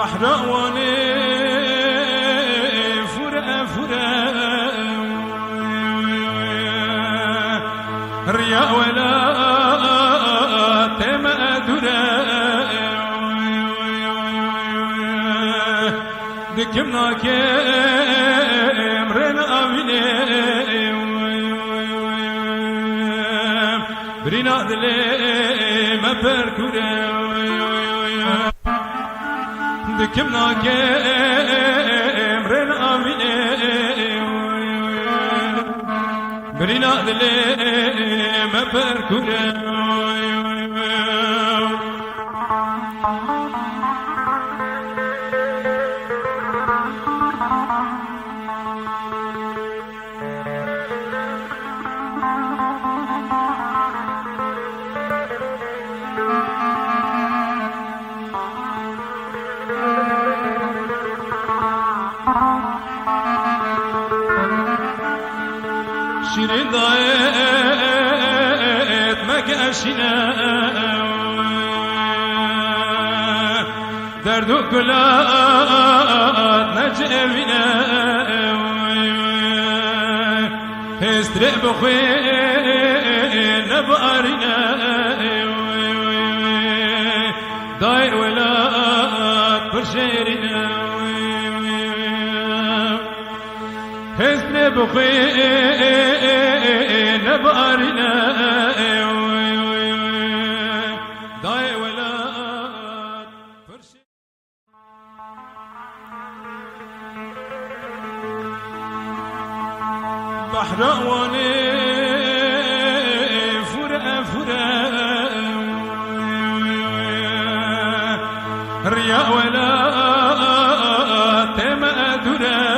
بحرواني فرع فرع ريا ولا تما درا دكمنا كم رنا أميني برينا دلي ما بركوري دكمنا كم رنا أميني برينا دلي ما بركوري شیرین دایت مگشینه درد و گلات نجوینه هستره بخوی نبارینه دای ولات برشیرینه هستره بخوی نبارنا داي ولا فرشي بحرواني فرع فرع ريا ولا تما درا